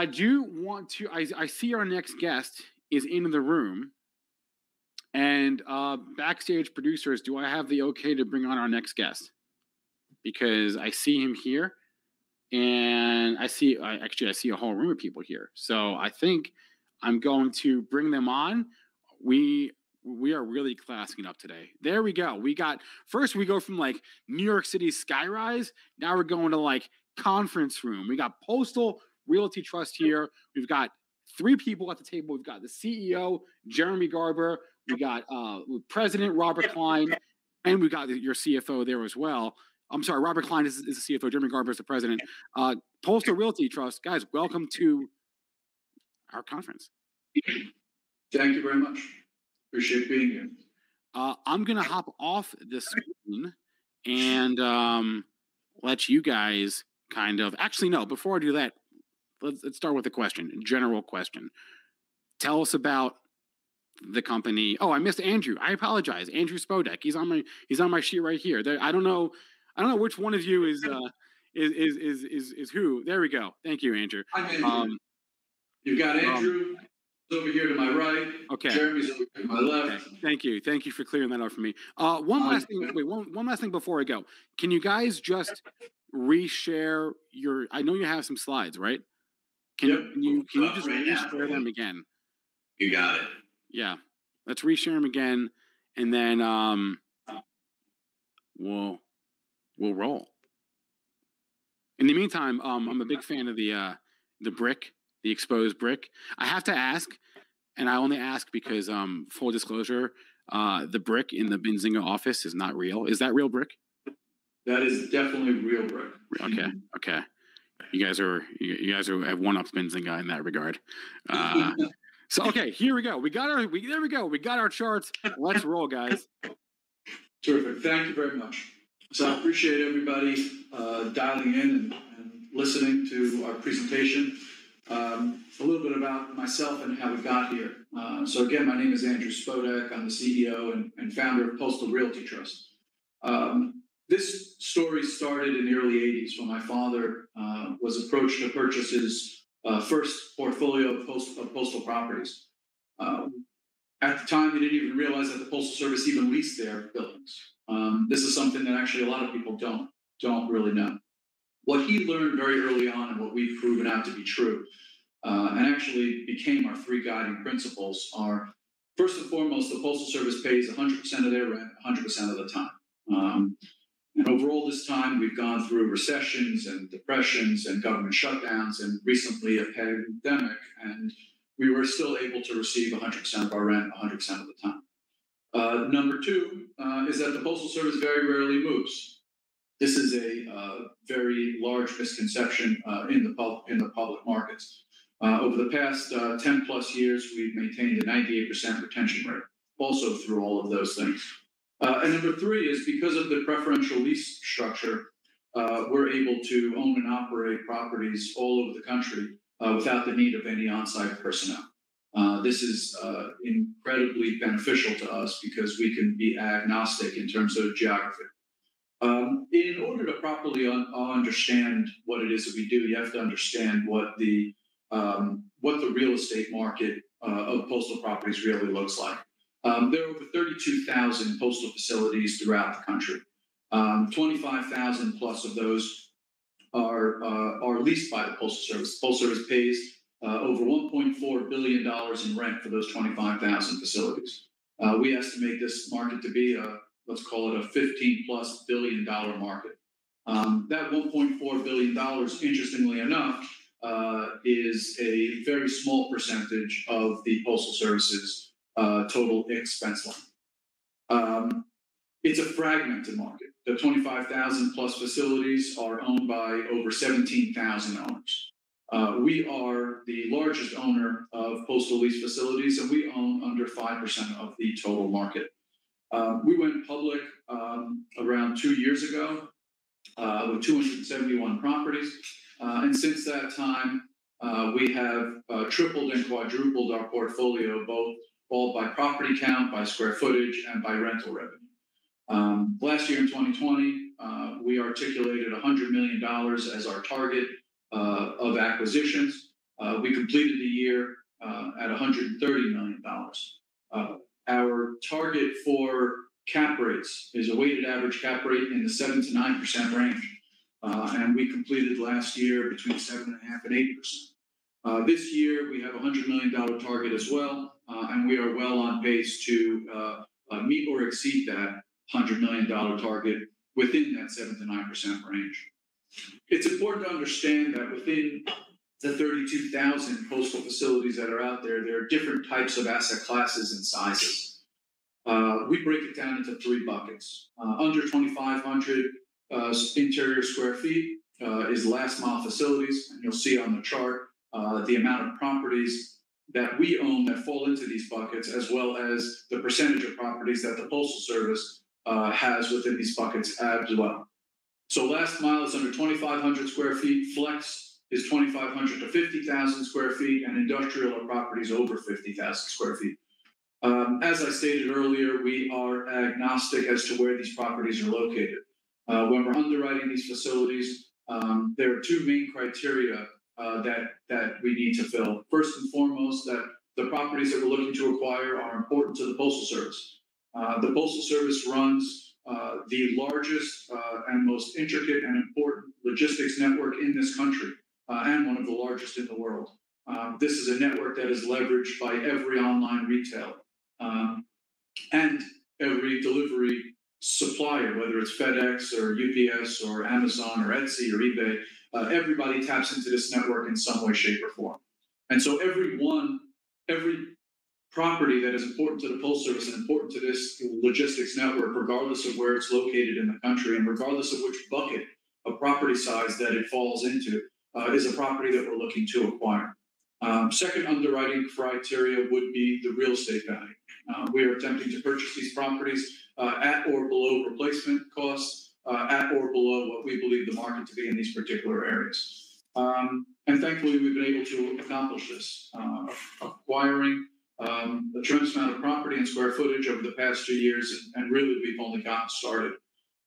I do want to. I see our next guest is in the room, and backstage producers, do I have the okay to bring on our next guest? Because I see him here, and I see a whole room of people here. So I think I'm going to bring them on. We are really classing it up today. There we go. We go from like New York City skyrise. Now we're going to like conference room. We got Postal Realty Trust here. We've got 3 people at the table. We've got the CEO, Jeremy Garber. We got President Robert Klein, and we got your CFO there as well. I'm sorry, Robert Klein is the CFO. Jeremy Garber is the president. Postal Realty Trust, guys, welcome to our conference. Thank you very much. Appreciate being here. I'm going to hop off the screen and let you guys kind of... Actually, no, before I do that, let's start with a question, a general question. Tell us about the company. Oh, I missed Andrew. I apologize. Andrew Spodak. He's on my sheet right here. I don't know which one of you is who. There we go. Thank you, Andrew. I'm Andrew. You've got Andrew over here to my right. Okay. Jeremy's over here to my left. Okay. Thank you for clearing that up for me. One last thing. Wait, one last thing before I go. Can you guys just reshare your? I know you have some slides, right? Can you just reshare them again? You got it. Yeah. Let's reshare them again, and then we'll roll. In the meantime, I'm a big fan of the brick, the exposed brick. I have to ask, and I only ask because full disclosure, the brick in the Benzinga office is not real. Is that real brick? That is definitely real brick. Okay. You guys have one-upped Benzinga in that regard. So okay, here we go. There we go. We got our charts. Let's roll, guys. Terrific. Thank you very much. So I appreciate everybody dialing in and listening to our presentation. A little bit about myself and how we got here. So again, my name is Andrew Spodak. I'm the CEO and founder of Postal Realty Trust. This story started in the early 80s when my father was approached to purchase his first portfolio of postal properties. At the time, he didn't even realize that the Postal Service even leased their buildings. This is something that actually a lot of people don't really know. What he learned very early on and what we've proven out to be true, and actually became our 3 guiding principles, are first and foremost, the Postal Service pays 100% of their rent 100% of the time. And overall this time, we've gone through recessions and depressions and government shutdowns and recently a pandemic, and we were still able to receive 100% of our rent 100% of the time. Number 2 is that the Postal Service very rarely moves. This is a very large misconception in the public markets. Over the past 10 plus years, we've maintained a 98% retention rate, also through all of those things. And number 3 is because of the preferential lease structure, we're able to own and operate properties all over the country without the need of any on-site personnel. This is incredibly beneficial to us because we can be agnostic in terms of geography. In order to properly understand what it is that we do, you have to understand what the real estate market of postal properties really looks like. There are over 32,000 postal facilities throughout the country. 25,000 plus of those are leased by the Postal Service. The Postal Service pays over $1.4 billion in rent for those 25,000 facilities. We estimate this market to be let's call it a $15+ billion market. That $1.4 billion, interestingly enough, is a very small percentage of the Postal Service's total expense line. It's a fragmented market. The 25,000 plus facilities are owned by over 17,000 owners. We are the largest owner of postal lease facilities, and we own under 5% of the total market. We went public around 2 years ago with 271 properties. And since that time, we have tripled and quadrupled our portfolio, both by property count, by square footage, and by rental revenue. Last year in 2020, we articulated $100 million as our target of acquisitions. We completed the year at $130 million. Our target for cap rates is a weighted average cap rate in the 7 to 9% range. And we completed last year between 7.5% and 8%. This year, we have a $100 million target as well, and we are well on pace to meet or exceed that $100 million target within that 7 to 9% range. It's important to understand that within the 32,000 postal facilities that are out there, there are different types of asset classes and sizes. We break it down into 3 buckets. Under 2,500 interior square feet is last mile facilities, and you'll see on the chart the amount of properties that we own that fall into these buckets, as well as the percentage of properties that the Postal Service has within these buckets as well. So last mile is under 2,500 square feet, flex is 2,500 to 50,000 square feet, and industrial are properties over 50,000 square feet. As I stated earlier, we are agnostic as to where these properties are located. When we're underwriting these facilities, there are 2 main criteria that we need to fill. First and foremost, that the properties that we're looking to acquire are important to the Postal Service. The Postal Service runs the largest and most intricate and important logistics network in this country, and one of the largest in the world. This is a network that is leveraged by every online retailer and every delivery supplier, whether it's FedEx or UPS or Amazon or Etsy or eBay. Everybody taps into this network in some way, shape, or form. And so every property that is important to the Postal Service and important to this logistics network, regardless of where it's located in the country and regardless of which bucket of property size that it falls into, is a property that we're looking to acquire. Second underwriting criteria would be the real estate value. We are attempting to purchase these properties at or below replacement costs, at or below what we believe the market to be in these particular areas. And thankfully, we've been able to accomplish this, acquiring a tremendous amount of property and square footage over the past 2 years, and really we've only gotten started.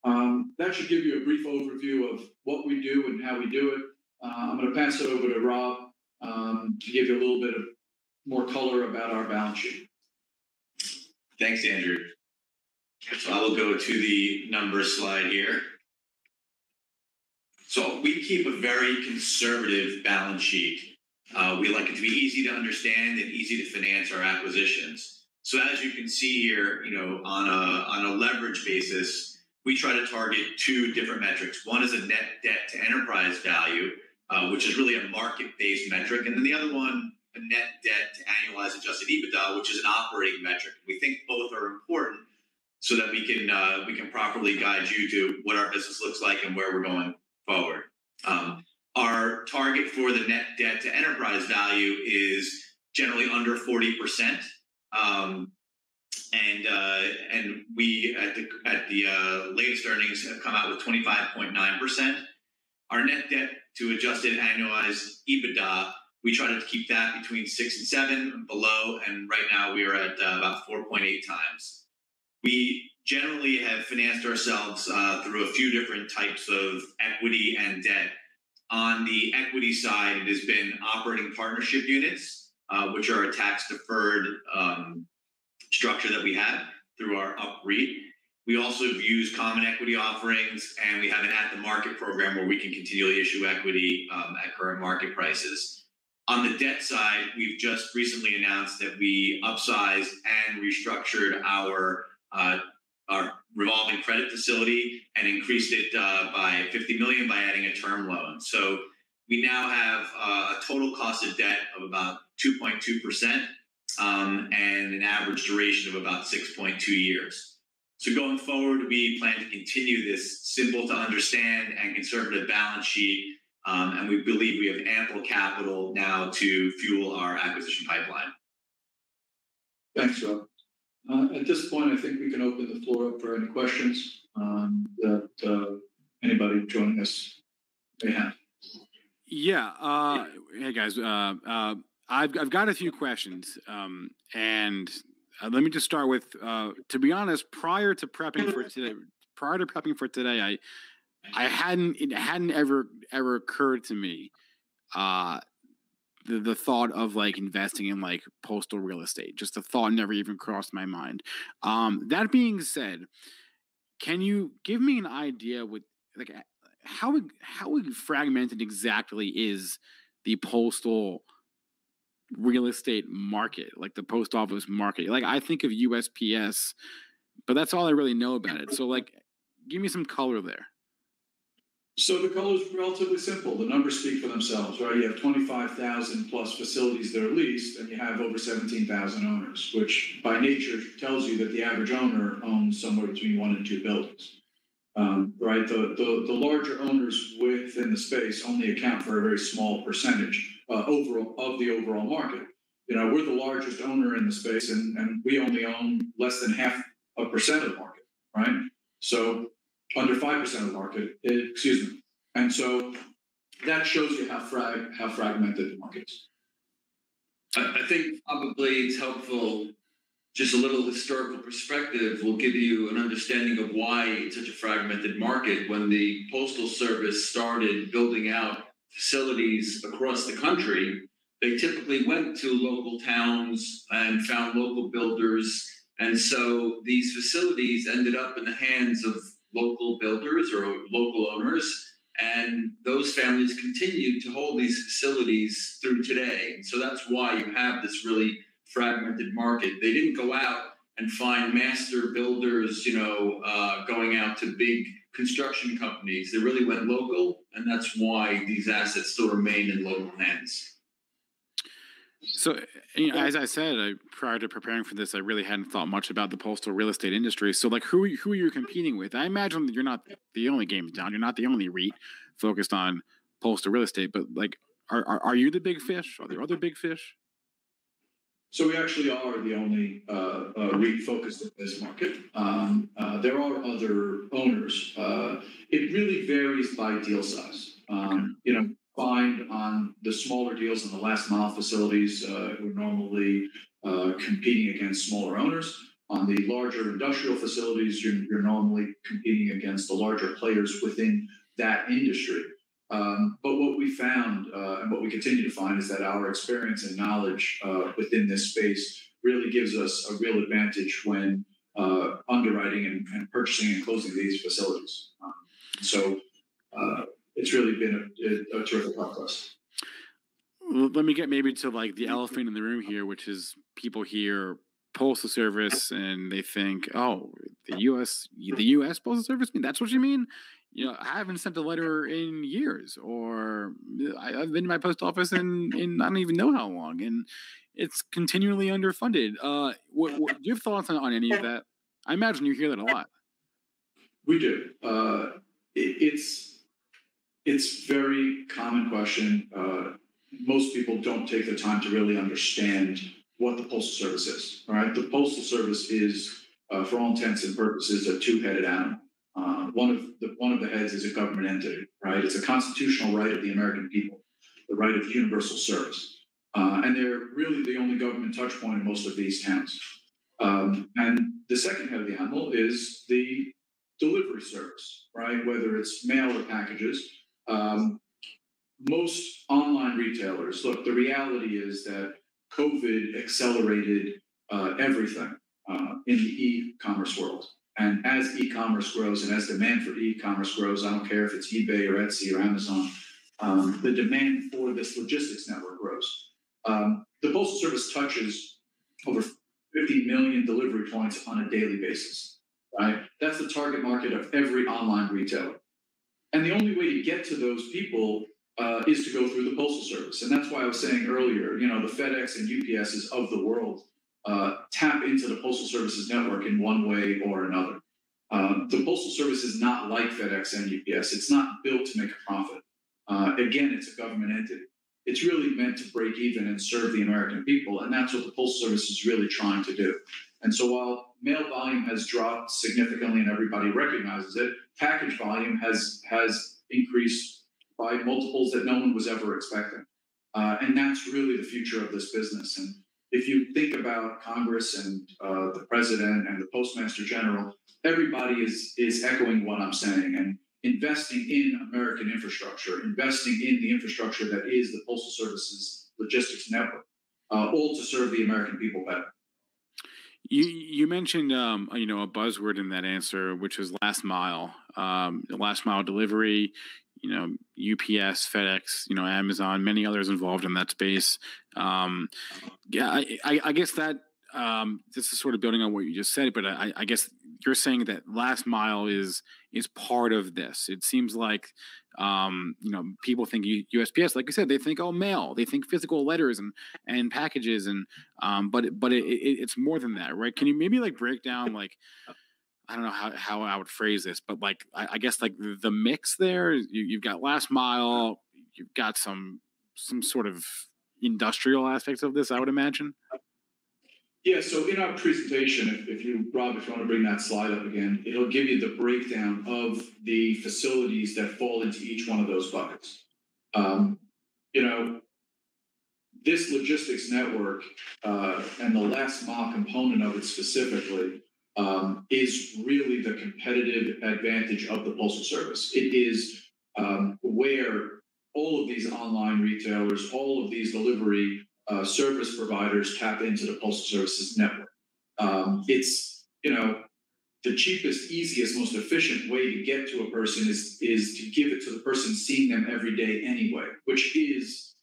That should give you a brief overview of what we do and how we do it. I'm going to pass it over to Rob to give you a little bit of more color about our balance sheet. Thanks, Andrew. So I will go to the numbers slide here. So we keep a very conservative balance sheet. We like it to be easy to understand and easy to finance our acquisitions. So as you can see here, on a leverage basis, we try to target 2 different metrics. One is a net debt to enterprise value, which is really a market-based metric, and then the other one, a net debt to annualized adjusted EBITDA, which is an operating metric. We think both are important so that we can properly guide you to what our business looks like and where we're going forward. Our target for the net debt to enterprise value is generally under 40%, and we at the latest earnings have come out with 25.9%. Our net debt to adjusted annualized EBITDA, we try to keep that between 6 and 7 below, and right now we are at about 4.8 times. We generally have financed ourselves through a few different types of equity and debt. On the equity side, it has been operating partnership units, which are a tax-deferred structure that we have through our UPREIT. We also have used common equity offerings, and we have an at-the-market program where we can continually issue equity at current market prices. On the debt side, we've just recently announced that we upsized and restructured our revolving credit facility and increased it by $50 million by adding a term loan. So we now have a total cost of debt of about 2.2% and an average duration of about 6.2 years. So going forward, we plan to continue this simple to understand and conservative balance sheet, and we believe we have ample capital now to fuel our acquisition pipeline. Thanks, Rob. At this point, I think we can open the floor up for any questions that anybody joining us may have. Yeah. Hey, guys. I've got a few questions, and let me just start with. To be honest, prior to prepping for today, it hadn't ever occurred to me the thought of like investing in like postal real estate. Just the thought never even crossed my mind. That being said, can you give me an idea with like how fragmented exactly is the postal real estate market, like the post office market? Like I think of USPS, but that's all I really know about it. So like, give me some color there. So the color is relatively simple. The numbers speak for themselves, right? You have 25,000 plus facilities that are leased, and you have over 17,000 owners, which by nature tells you that the average owner owns somewhere between 1 and 2 buildings. Right? The larger owners within the space only account for a very small percentage overall of the overall market. You know, we're the largest owner in the space, and we only own less than 0.5% of the market, right? So under 5% of the market, excuse me. And so that shows you how fragmented the market is. I think probably it's helpful, just a little historical perspective will give you an understanding of why it's such a fragmented market. When the Postal Service started building out facilities across the country, they typically went to local towns and found local builders. And so these facilities ended up in the hands of local builders or local owners, and those families continued to hold these facilities through today. So that's why you have this really fragmented market. They didn't go out and find master builders, going out to big construction companies. They really went local, and that's why these assets still remain in local hands. So, as I said, prior to preparing for this, I really hadn't thought much about the postal real estate industry. So, like, who are you competing with? I imagine that you're not the only game in town. You're not the only REIT focused on postal real estate. But, like, are you the big fish? Are there other big fish? So we actually are the only REIT focused in this market. There are other owners. It really varies by deal size. Find on the smaller deals and the last mile facilities, we're normally competing against smaller owners. On the larger industrial facilities, you're normally competing against the larger players within that industry. But what we found and what we continue to find is that our experience and knowledge within this space really gives us a real advantage when underwriting and purchasing and closing these facilities. It's really been a terrific help for us. Let me get maybe to like the elephant in the room here, which is people hear Postal Service and they think, oh, the U.S. Postal Service? I mean, that's what you mean? I haven't sent a letter in years, or I've been to my post office in I don't even know how long, and it's continually underfunded. Do you have thoughts on any of that? I imagine you hear that a lot. We do. It's very common question. Most people don't take the time to really understand what the Postal Service is. All right, the Postal Service is, for all intents and purposes, a two-headed animal. One of the heads is a government entity, right? It's a constitutional right of the American people, the right of universal service, and they're really the only government touch point in most of these towns. And the second head of the animal is the delivery service, right? Whether it's mail or packages. Most online retailers, look, the reality is that COVID accelerated everything in the e-commerce world. And as e-commerce grows and as demand for e-commerce grows, I don't care if it's eBay or Etsy or Amazon, the demand for this logistics network grows. The Postal Service touches over 50 million delivery points on a daily basis, right? That's the target market of every online retailer. And the only way to get to those people is to go through the Postal Service. And that's why I was saying earlier, the FedEx and UPSs of the world tap into the Postal Service's network in one way or another. The Postal Service is not like FedEx and UPS. It's not built to make a profit. Again, it's a government entity. It's really meant to break even and serve the American people. And that's what the Postal Service is really trying to do. And so while mail volume has dropped significantly and everybody recognizes it, package volume has increased by multiples that no one was ever expecting. And that's really the future of this business. And if you think about Congress and the president and the postmaster general, everybody is echoing what I'm saying and investing in American infrastructure, investing in the infrastructure that is the Postal Service's logistics network, all to serve the American people better. You mentioned a buzzword in that answer, which was last mile, last mile delivery. UPS, FedEx, Amazon, many others involved in that space. I guess that this is sort of building on what you just said, but I guess you're saying that last mile is part of this. It seems like people think USPS, like you said, they think mail, they think physical letters and packages, and but it's more than that, right? Can you maybe break down I don't know how I would phrase this, but I guess the mix there. You've got last mile, you've got some sort of industrial aspects of this, I would imagine. Yeah, so in our presentation, if you want to bring that slide up again, it'll give you the breakdown of the facilities that fall into each one of those buckets. This logistics network and the last mile component of it specifically is really the competitive advantage of the Postal Service. It is where all of these online retailers, all of these delivery service providers tap into the Postal Service's network. It's the cheapest, easiest, most efficient way to get to a person is to give it to the person seeing them every day anyway, which is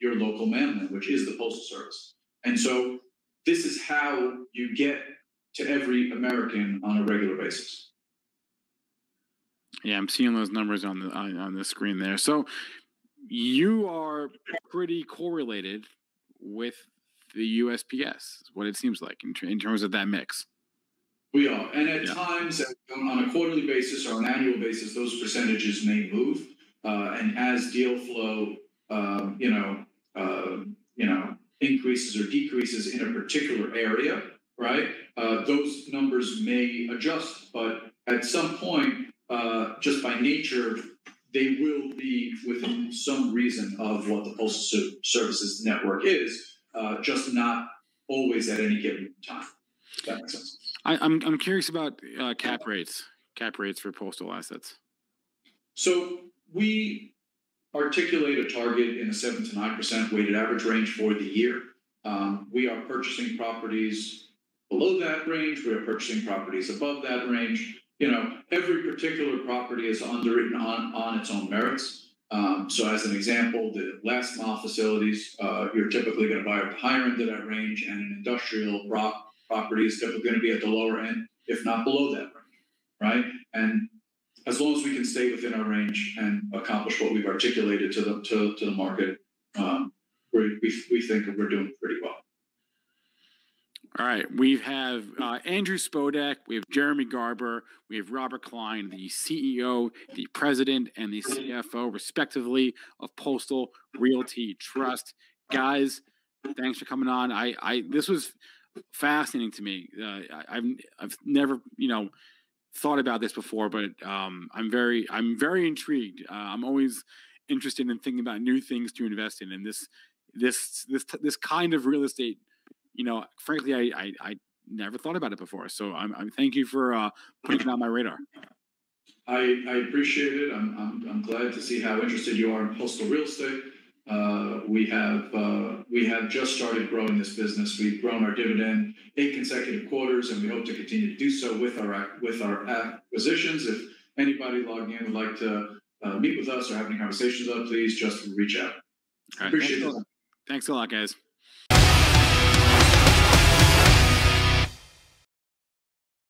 your local mailman, which is the Postal Service. And so this is how you get to every American on a regular basis. Yeah, I'm seeing those numbers on the screen there. So you are pretty correlated with the USPS, is what it seems like in terms of that mix. We are, and at times on a quarterly basis or an annual basis, those percentages may move, and as deal flow, increases or decreases in a particular area, right? Those numbers may adjust, but at some point, just by nature, they will be within some reason of what the Postal Service's network is, just not always at any given time. If that makes sense. I'm curious about cap rates for postal assets. So we articulate a target in the 7 to 9% weighted average range for the year. We are purchasing properties below that range. We are purchasing properties above that range. Every particular property is underwritten on its own merits. So as an example, the last mile facilities, you're typically going to buy at the higher end of that range, and an industrial property is typically going to be at the lower end, if not below that range, right? And as long as we can stay within our range and accomplish what we've articulated to the market, we think we're doing pretty well. All right, we have Andrew Spodak, we have Jeremy Garber, we have Robert Klein, the CEO, the president, and the CFO, respectively, of Postal Realty Trust. Guys, thanks for coming on. This was fascinating to me. I've never thought about this before, but I'm very intrigued. I'm always interested in thinking about new things to invest in, and this kind of real estate. Frankly, I never thought about it before. So I'm thank you for putting it on my radar. I appreciate it. I'm glad to see how interested you are in postal real estate. We have just started growing this business. We've grown our dividend 8 consecutive quarters, and we hope to continue to do so with our acquisitions. If anybody logging in would like to meet with us or have any conversations with us, please just reach out. All right, appreciate it. Thanks a lot, guys.